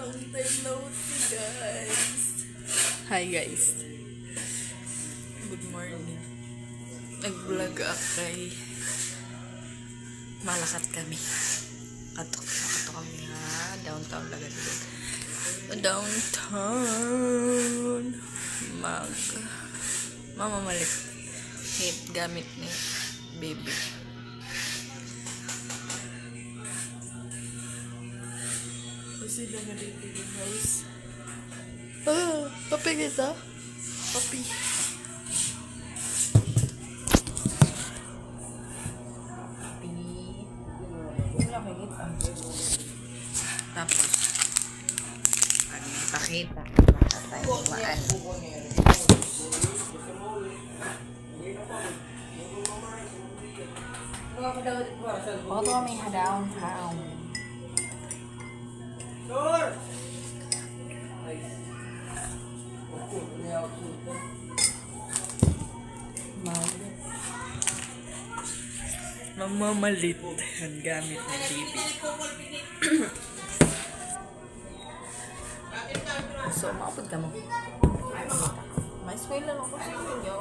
Long time no see, guys. Hi, guys. Good morning. Nag-vlog kay Malakat kami. Katok kami ha. Downtown lang dito. Downtown. Mamamalit. Hit gamit ni baby. Sila nga dito yung house. Papi kita? Papi. Papi. Wala kayo kita. Tapos, pag pakita, tayo kumaan. O to may downtown. Mamamalit ang gamit ng baby. So, maapod ka mo. May eskwela na ako sa inyo.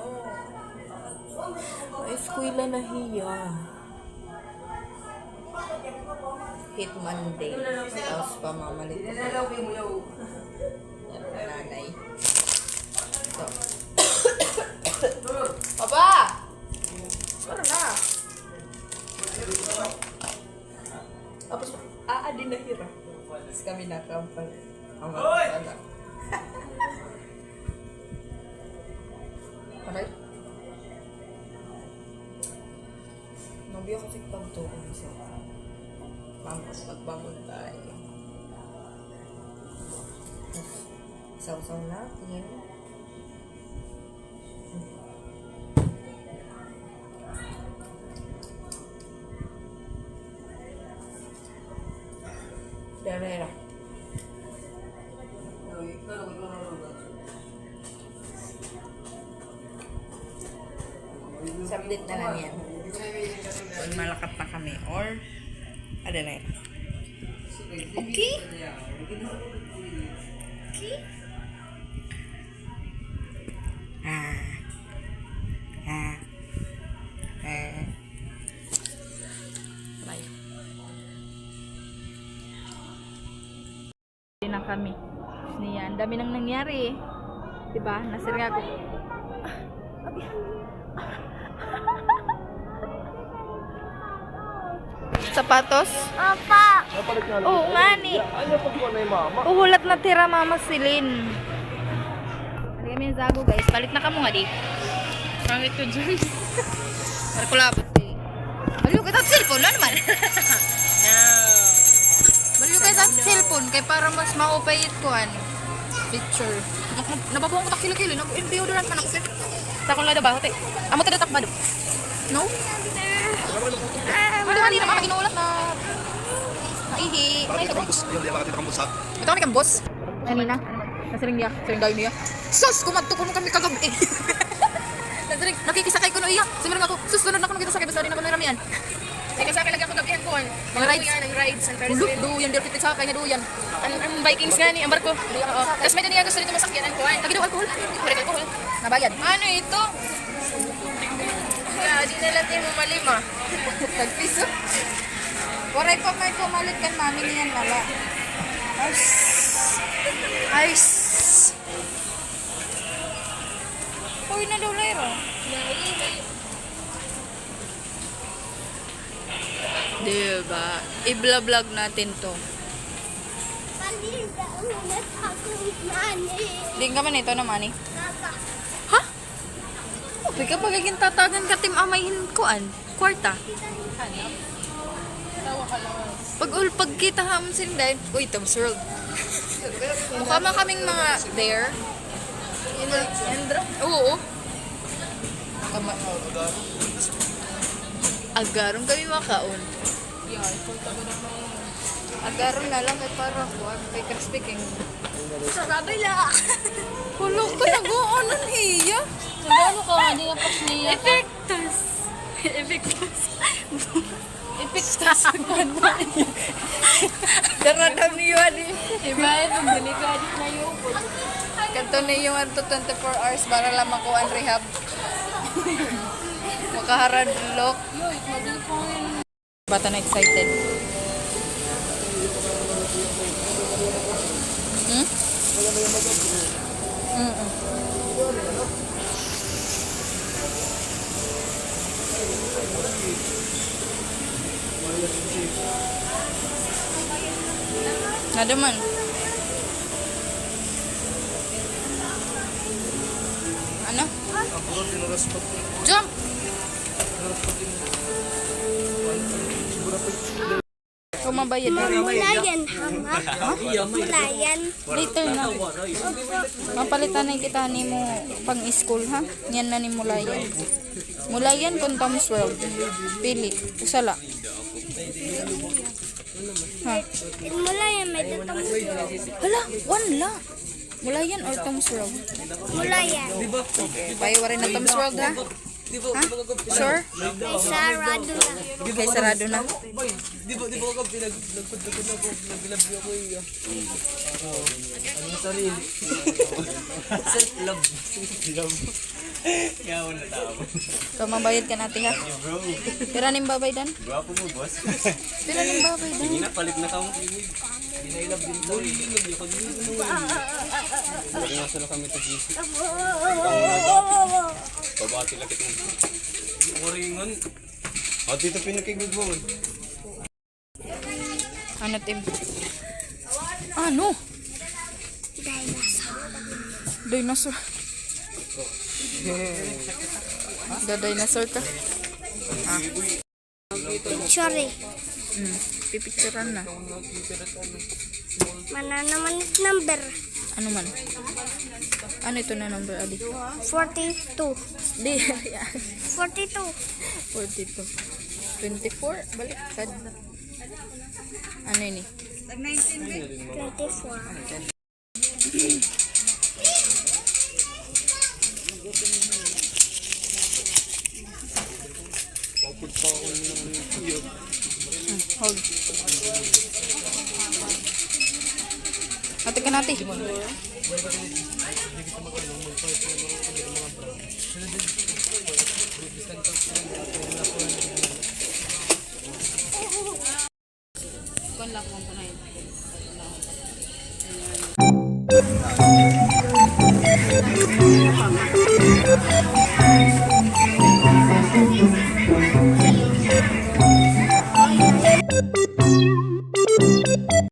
May eskwela na hiya. Hit Monday. Tapos pamamalit ko. Yan, nanay. So. Papa! Para na. Tapos, din na hira. Tapos kami nakampang. Ang mga Panay? Nabiyo ko sa to kung isa. Mamas, magbangon tayo. Saw-saw natin. Darera. Submit na lang yan. Kung malakat na kami or ada na yun. Okay? Okay? Bye. Hindi na kami. Niya, ang dami nang nangyari eh. Diba? Nasirga ko. Sapatos? Papa! Oo nga ni. Uhulat na tira mama silin. Hindi kami yung zago guys. Palit na ka mo nga di. Pangit ko dyan. Para ko labot eh. Baliw kayo sa cellphone. Ano naman? No. Baliw kayo sa cellphone. Kaya para mas ma-opay it ko picture. Nababuang ko ta kilo-kilo. Deodorant man ako. Takong lada ba? Amo tadatak ba do? No? Mali na makaginulat na naihi. Ay, ito. Yung makatita kang busak. Ito kami kang boss. Kanina. Nasiring gayon niya. Sus! Kumadto ko kami kagabi. Nasiring, nakikisakay ko no iya. Sumunod ako. Sus, sunod na ako nakikisakay. Basta rin ako naramihan. Ay, kasakay lang ako gabihan ko. Mga rides. Rides. Ulog, duyan. Dirpit sakay na duyan. Ang Vikings nga ni, ang barko. Tapos may daniya gusto dito masakyan ang kuhan. Lagi daw alcohol. Pwede alcohol. Nabayad. Ano ito? Di na natin mo malima. Tagpiso. Waray pa may pumalit kan mami niyan wala. Ice. Uy na daw lero. Diba? I-vlog natin to. Di ka man ito naman eh. Ha? Okay ka pagiging tatagan ka tim amayin koan. Kwarta. Pagkita hamon sinday. Uy, Tom's World. Mukha man kaming mga there. Endro? Oo. Agarong kami makaon. Agarong na lang kay para kuan kay crispy king. Sa rabay la. Hulog ka nag-oonan iya. Ano ka? Hindi nga pas niya. Effectus. Effectus. ipikta sa kanwa. Daradam niyo adi. Ibayan ang delikado na yung Kanto na yung anto 24 hours para lang makuha ang rehab. Makaharad look. Bata na excited. Hmm? Ada man. Ano? Jump! Kumabayad na. Mulayan, hama. Mulayan. Later na. Mapalitan na kita ni mo pang school ha. Yan na ni Mulayan. Mulayan kung Tom's World. Pili. Usala. Ha? Mulayan, may tutong. Hala, one la. Mulayan or Tom's World? Mulayan. Payo rin na Tom's World ha? Ha? Sure? May sarado na. Kay sarado na. Kamabayad ka natin ha? Pira ning babay dan? Gwapo mo, boss. Pira ning babay dan? Hindi na, palit na ka mo. Lagi nga sila kami tag-isip. Pabati lang kitong moringon. O, dito pinakigod mo. Ano tim? Ano? Dinosaur. The dinosaur ka? Sorry. Pipicturean na. Mana naman it number? Ano man? Ano ito na number, Adi? 42. Di. 42. 42. 24? Balik. Sad. Ano ini? 24. Hold. Ate ka natin. Kon lang kung panayin.